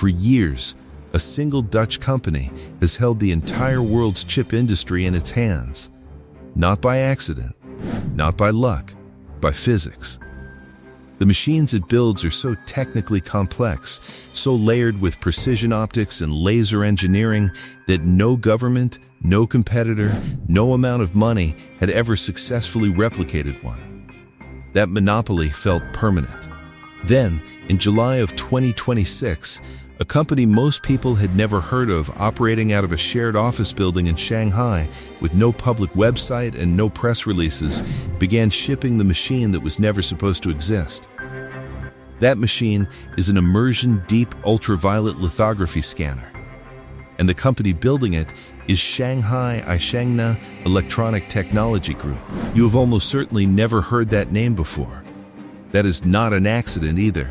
For years, a single Dutch company has held the entire world's chip industry in its hands. Not by accident, not by luck, by physics. The machines it builds are so technically complex, so layered with precision optics and laser engineering that no government, no competitor, no amount of money had ever successfully replicated one. That monopoly felt permanent. Then, in July of 2026, a company most people had never heard of, operating out of a shared office building in Shanghai with no public website and no press releases, began shipping the machine that was never supposed to exist. That machine is an immersion deep ultraviolet lithography scanner. And the company building it is Shanghai Aishengna Electronic Technology Group. You have almost certainly never heard that name before. That is not an accident either.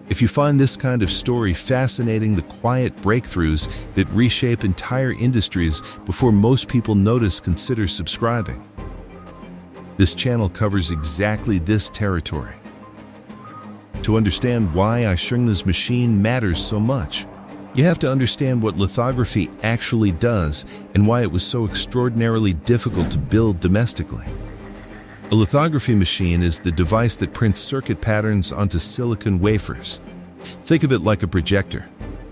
If you find this kind of story fascinating, the quiet breakthroughs that reshape entire industries before most people notice, consider subscribing. This channel covers exactly this territory. To understand why Aishengna's machine matters so much, you have to understand what lithography actually does and why it was so extraordinarily difficult to build domestically. A lithography machine is the device that prints circuit patterns onto silicon wafers. Think of it like a projector,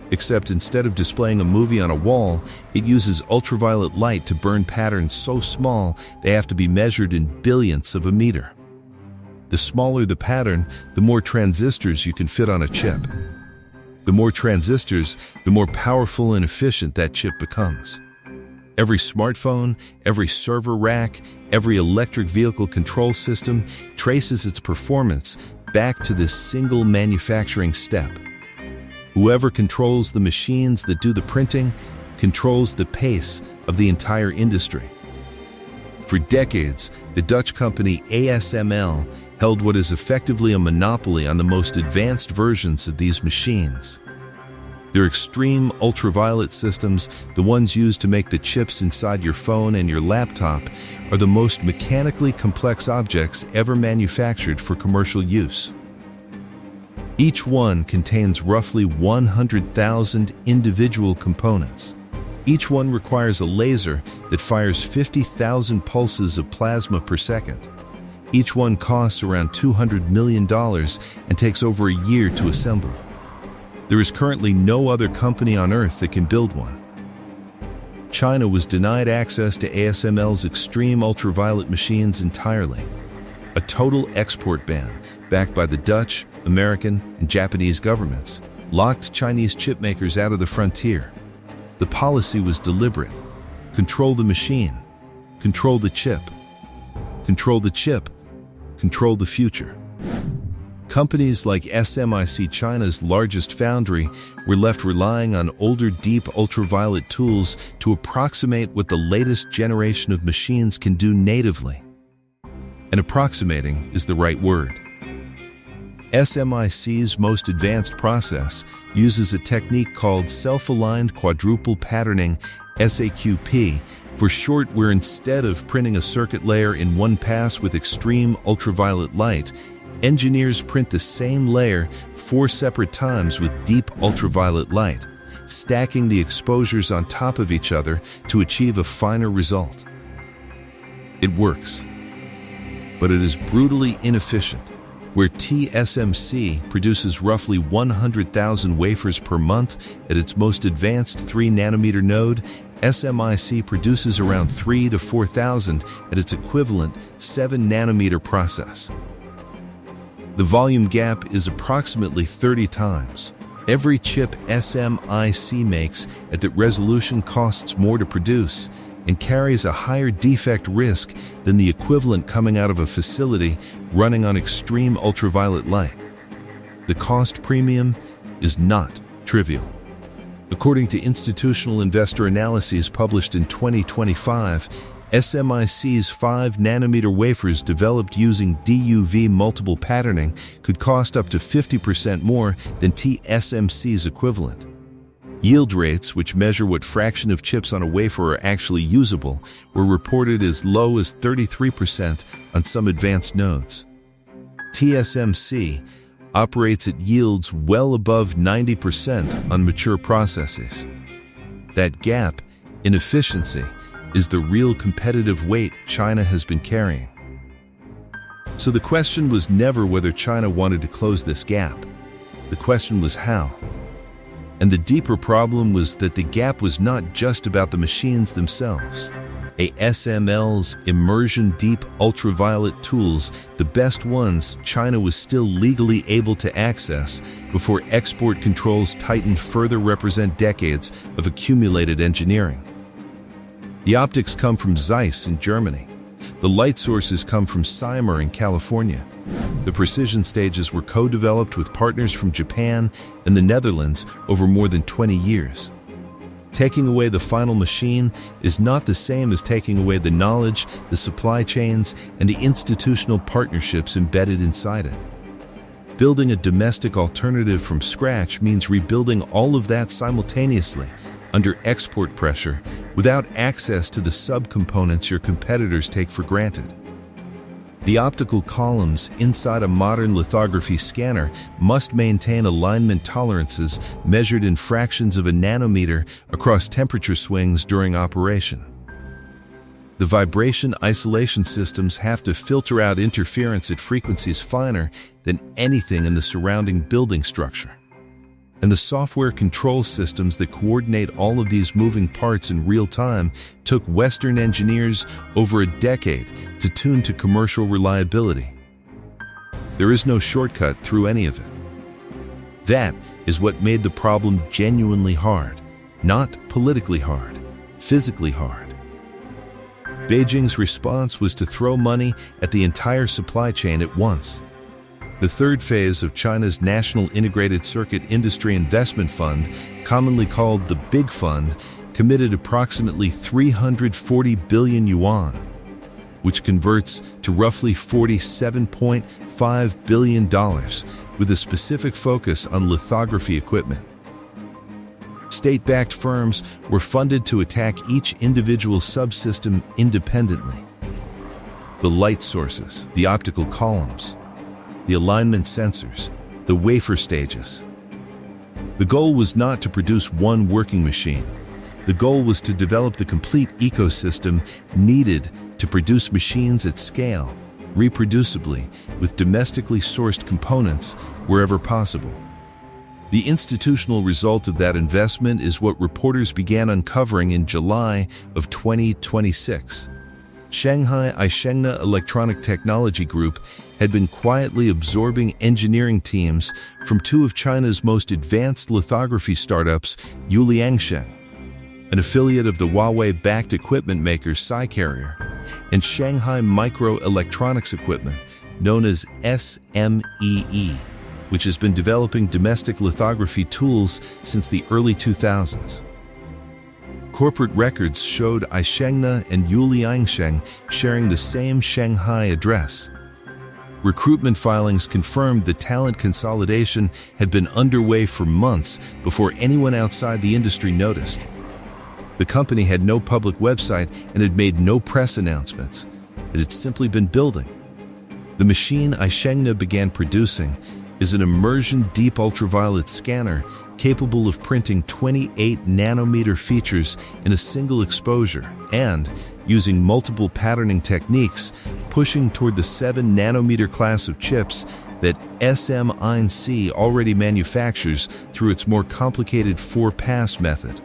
except instead of displaying a movie on a wall, it uses ultraviolet light to burn patterns so small they have to be measured in billionths of a meter. The smaller the pattern, the more transistors you can fit on a chip. The more transistors, the more powerful and efficient that chip becomes. Every smartphone, every server rack, every electric vehicle control system traces its performance back to this single manufacturing step. Whoever controls the machines that do the printing controls the pace of the entire industry. For decades, the Dutch company ASML held what is effectively a monopoly on the most advanced versions of these machines. Their extreme ultraviolet systems, the ones used to make the chips inside your phone and your laptop, are the most mechanically complex objects ever manufactured for commercial use. Each one contains roughly 100,000 individual components. Each one requires a laser that fires 50,000 pulses of plasma per second. Each one costs around $200 million and takes over a year to assemble. There is currently no other company on Earth that can build one. China was denied access to ASML's extreme ultraviolet machines entirely. A total export ban, backed by the Dutch, American, and Japanese governments, locked Chinese chipmakers out of the frontier. The policy was deliberate. Control the machine. Control the chip. Control the chip. Control the future. Companies like SMIC, China's largest foundry, were left relying on older deep ultraviolet tools to approximate what the latest generation of machines can do natively. And approximating is the right word. SMIC's most advanced process uses a technique called self-aligned quadruple patterning, SAQP, for short, where instead of printing a circuit layer in one pass with extreme ultraviolet light, engineers print the same layer 4 separate times with deep ultraviolet light, stacking the exposures on top of each other to achieve a finer result. It works, but it is brutally inefficient. Where TSMC produces roughly 100,000 wafers per month at its most advanced 3-nanometer node, SMIC produces around 3,000 to 4,000 at its equivalent 7-nanometer process. The volume gap is approximately 30 times. Every chip SMIC makes at that resolution costs more to produce and carries a higher defect risk than the equivalent coming out of a facility running on extreme ultraviolet light. The cost premium is not trivial. According to institutional investor analyses published in 2025, SMIC's 5-nanometer wafers developed using DUV multiple patterning could cost up to 50% more than TSMC's equivalent. Yield rates, which measure what fraction of chips on a wafer are actually usable, were reported as low as 33% on some advanced nodes. TSMC, operates at yields well above 90% on mature processes. That gap in efficiency is the real competitive weight China has been carrying. So the question was never whether China wanted to close this gap. The question was how. And the deeper problem was that the gap was not just about the machines themselves. ASML's immersion deep ultraviolet tools, the best ones China was still legally able to access before export controls tightened further, represent decades of accumulated engineering. The optics come from Zeiss in Germany. The light sources come from Cymer in California. The precision stages were co-developed with partners from Japan and the Netherlands over more than 20 years. Taking away the final machine is not the same as taking away the knowledge, the supply chains, and the institutional partnerships embedded inside it. Building a domestic alternative from scratch means rebuilding all of that simultaneously, under export pressure, without access to the subcomponents your competitors take for granted. The optical columns inside a modern lithography scanner must maintain alignment tolerances measured in fractions of a nanometer across temperature swings during operation. The vibration isolation systems have to filter out interference at frequencies finer than anything in the surrounding building structure. And the software control systems that coordinate all of these moving parts in real time took Western engineers over a decade to tune to commercial reliability. There is no shortcut through any of it. That is what made the problem genuinely hard, not politically hard, physically hard. Beijing's response was to throw money at the entire supply chain at once. The third phase of China's National Integrated Circuit Industry Investment Fund, commonly called the Big Fund, committed approximately 340 billion yuan, which converts to roughly $47.5 billion, with a specific focus on lithography equipment. State-backed firms were funded to attack each individual subsystem independently. The light sources, the optical columns, the alignment sensors, the wafer stages. The goal was not to produce one working machine. The goal was to develop the complete ecosystem needed to produce machines at scale, reproducibly, with domestically sourced components wherever possible. The institutional result of that investment is what reporters began uncovering in July of 2026. Shanghai Aishengna Electronic Technology Group had been quietly absorbing engineering teams from two of China's most advanced lithography startups, Yuliangsheng, an affiliate of the Huawei-backed equipment maker SiCarrier, and Shanghai Microelectronics Equipment, known as SMEE, which has been developing domestic lithography tools since the early 2000s. Corporate records showed Aishengna and Yuliangsheng sharing the same Shanghai address. Recruitment filings confirmed the talent consolidation had been underway for months before anyone outside the industry noticed. The company had no public website and had made no press announcements. It had simply been building. The machine Aishengna began producing is an immersion deep ultraviolet scanner capable of printing 28 nanometer features in a single exposure and, using multiple patterning techniques, pushing toward the 7 nanometer class of chips that SMIC already manufactures through its more complicated 4-pass method.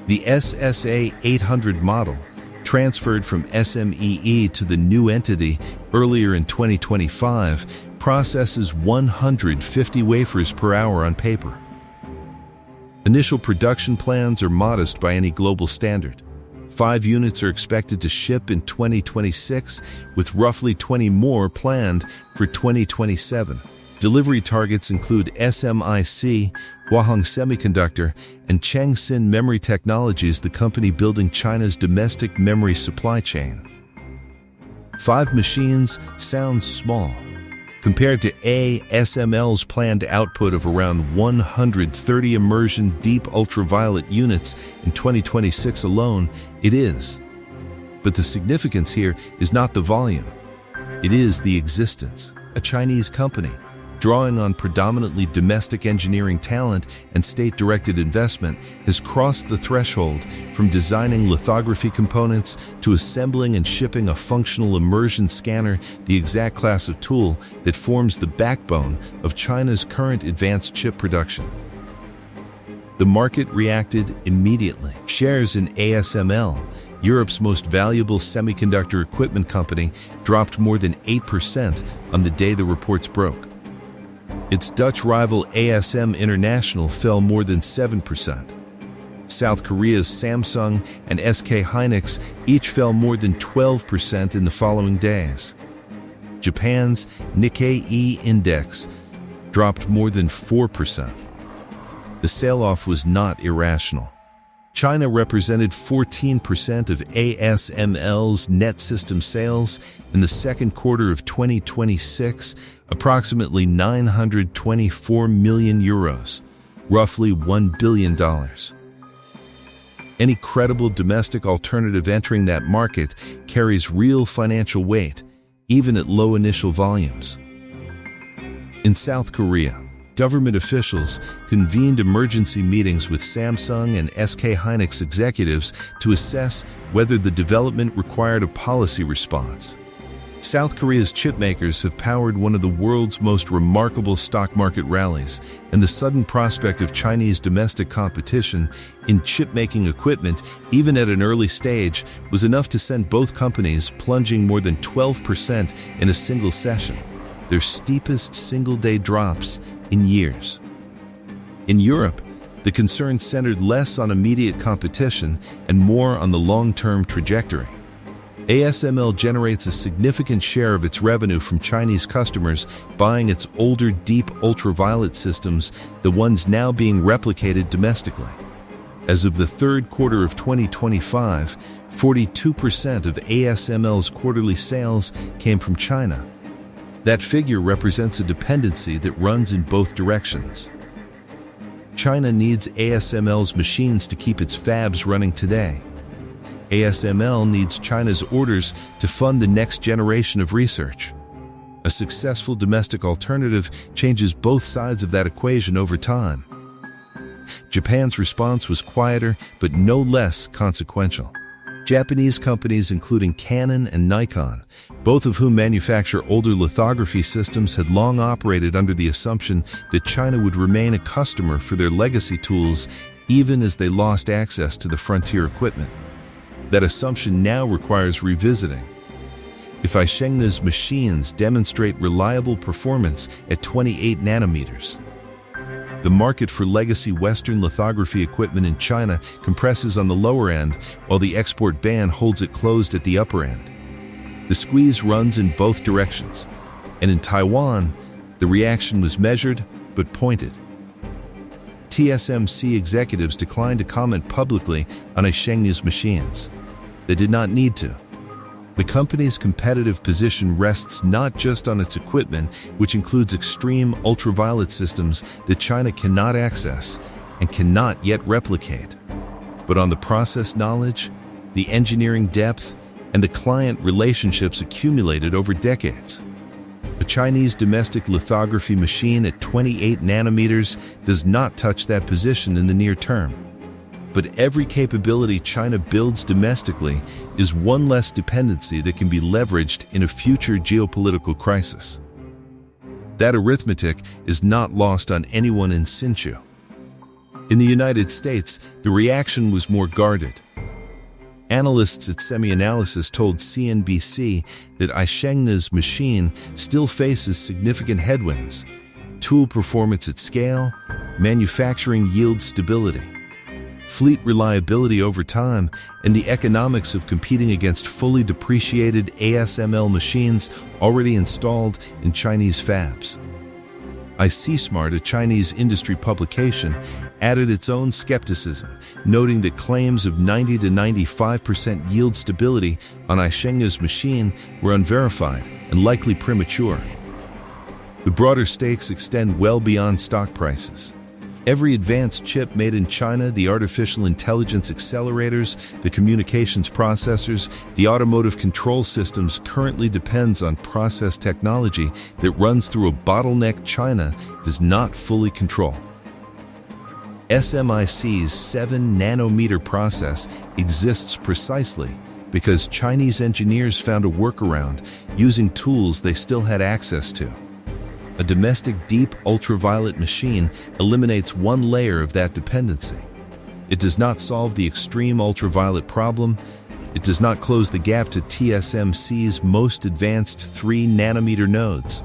The SSA 800 model, transferred from SMEE to the new entity earlier in 2025, processes 150 wafers per hour on paper. Initial production plans are modest by any global standard. 5 units are expected to ship in 2026, with roughly 20 more planned for 2027. Delivery targets include SMIC, Huahong Semiconductor, and Changxin Memory Technologies, the company building China's domestic memory supply chain. 5 machines sounds small. Compared to ASML's planned output of around 130 immersion deep ultraviolet units in 2026 alone, it is. But the significance here is not the volume. It is the existence. A Chinese company, drawing on predominantly domestic engineering talent and state-directed investment, has crossed the threshold from designing lithography components to assembling and shipping a functional immersion scanner, the exact class of tool that forms the backbone of China's current advanced chip production. The market reacted immediately. Shares in ASML, Europe's most valuable semiconductor equipment company, dropped more than 8% on the day the reports broke. Its Dutch rival ASM International fell more than 7%. South Korea's Samsung and SK Hynix each fell more than 12% in the following days. Japan's Nikkei index dropped more than 4%. The sell-off was not irrational. China represented 14% of ASML's net system sales in the second quarter of 2026, approximately 924 million euros, roughly $1 billion. Any credible domestic alternative entering that market carries real financial weight, even at low initial volumes. In South Korea, government officials convened emergency meetings with Samsung and SK Hynix executives to assess whether the development required a policy response. South Korea's chipmakers have powered one of the world's most remarkable stock market rallies, and the sudden prospect of Chinese domestic competition in chip-making equipment, even at an early stage, was enough to send both companies plunging more than 12% in a single session, their steepest single-day drops in years. In Europe, the concern centered less on immediate competition and more on the long-term trajectory. ASML generates a significant share of its revenue from Chinese customers buying its older deep ultraviolet systems, the ones now being replicated domestically. As of the third quarter of 2025, 42% of ASML's quarterly sales came from China. That figure represents a dependency that runs in both directions. China needs ASML's machines to keep its fabs running today. ASML needs China's orders to fund the next generation of research. A successful domestic alternative changes both sides of that equation over time. Japan's response was quieter, but no less consequential. Japanese companies including Canon and Nikon, both of whom manufacture older lithography systems, had long operated under the assumption that China would remain a customer for their legacy tools even as they lost access to the frontier equipment. That assumption now requires revisiting. If Aishengne's machines demonstrate reliable performance at 28 nanometers, the market for legacy Western lithography equipment in China compresses on the lower end, while the export ban holds it closed at the upper end. The squeeze runs in both directions, and in Taiwan, the reaction was measured but pointed. TSMC executives declined to comment publicly on Aishengne's machines. They did not need to. The company's competitive position rests not just on its equipment, which includes extreme ultraviolet systems that China cannot access and cannot yet replicate, but on the process knowledge, the engineering depth, and the client relationships accumulated over decades. A Chinese domestic lithography machine at 28 nanometers does not touch that position in the near term. But every capability China builds domestically is one less dependency that can be leveraged in a future geopolitical crisis. That arithmetic is not lost on anyone in Hsinchu. In the United States, the reaction was more guarded. Analysts at SemiAnalysis told CNBC that Aishengne's machine still faces significant headwinds: tool performance at scale, manufacturing yield stability, fleet reliability over time, and the economics of competing against fully depreciated ASML machines already installed in Chinese fabs. ICSmart, a Chinese industry publication, added its own skepticism, noting that claims of 90 to 95% yield stability on Aishengne's machine were unverified and likely premature. The broader stakes extend well beyond stock prices. Every advanced chip made in China, the artificial intelligence accelerators, the communications processors, the automotive control systems currently depends on process technology that runs through a bottleneck China does not fully control. SMIC's 7-nanometer process exists precisely because Chinese engineers found a workaround using tools they still had access to. A domestic deep ultraviolet machine eliminates one layer of that dependency. It does not solve the extreme ultraviolet problem. It does not close the gap to TSMC's most advanced 3-nanometer nodes.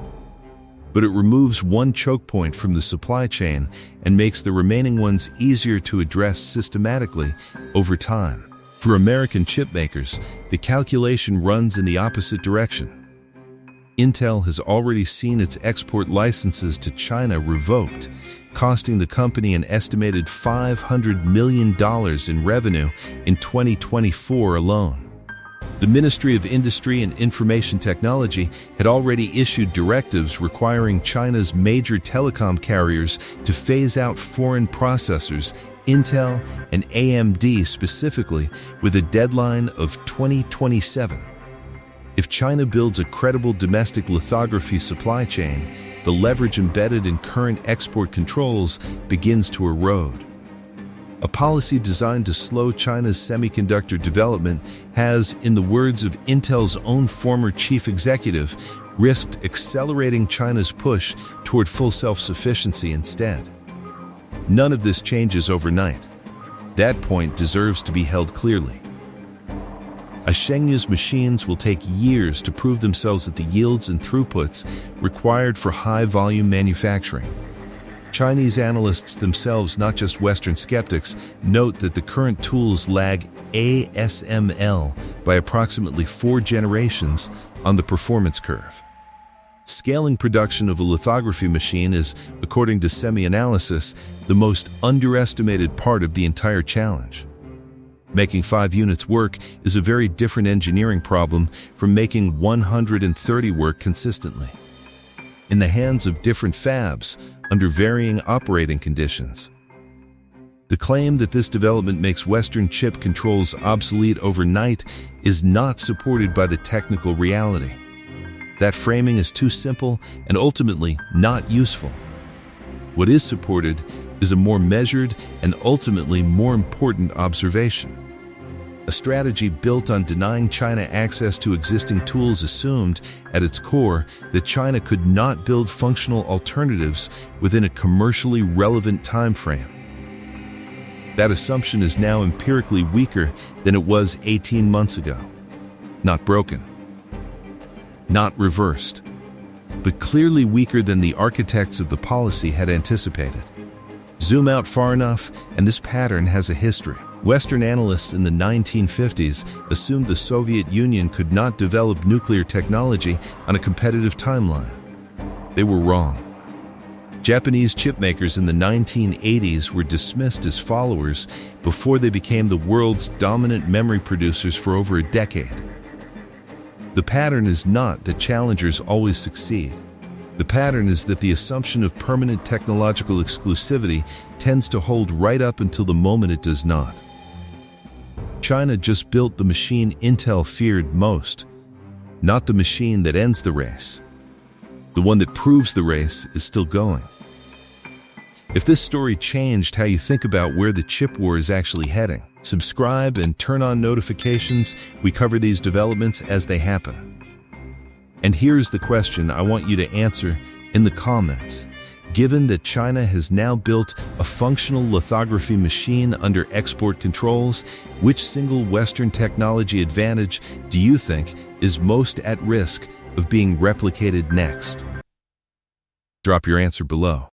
But it removes one choke point from the supply chain and makes the remaining ones easier to address systematically over time. For American chip makers, the calculation runs in the opposite direction. Intel has already seen its export licenses to China revoked, costing the company an estimated $500 million in revenue in 2024 alone. The Ministry of Industry and Information Technology had already issued directives requiring China's major telecom carriers to phase out foreign processors, Intel and AMD specifically, with a deadline of 2027. If China builds a credible domestic lithography supply chain, the leverage embedded in current export controls begins to erode. A policy designed to slow China's semiconductor development has, in the words of Intel's own former chief executive, risked accelerating China's push toward full self-sufficiency instead. None of this changes overnight. That point deserves to be held clearly. Shenyu's machines will take years to prove themselves at the yields and throughputs required for high-volume manufacturing. Chinese analysts themselves, not just Western skeptics, note that the current tools lag ASML by approximately 4 generations on the performance curve. Scaling production of a lithography machine is, according to SemiAnalysis, the most underestimated part of the entire challenge. Making 5 units work is a very different engineering problem from making 130 work consistently. In the hands of different fabs, under varying operating conditions. The claim that this development makes Western chip controls obsolete overnight is not supported by the technical reality. That framing is too simple and ultimately not useful. What is supported is a more measured and ultimately more important observation. A strategy built on denying China access to existing tools assumed, at its core, that China could not build functional alternatives within a commercially relevant time frame. That assumption is now empirically weaker than it was 18 months ago. Not broken, not reversed, but clearly weaker than the architects of the policy had anticipated. Zoom out far enough, and this pattern has a history. Western analysts in the 1950s assumed the Soviet Union could not develop nuclear technology on a competitive timeline. They were wrong. Japanese chipmakers in the 1980s were dismissed as followers before they became the world's dominant memory producers for over a decade. The pattern is not that challengers always succeed. The pattern is that the assumption of permanent technological exclusivity tends to hold right up until the moment it does not. China just built the machine Intel feared most, not the machine that ends the race. The one that proves the race is still going. If this story changed how you think about where the chip war is actually heading, subscribe and turn on notifications. We cover these developments as they happen. And here's the question I want you to answer in the comments. Given that China has now built a functional lithography machine under export controls, which single Western technology advantage do you think is most at risk of being replicated next? Drop your answer below.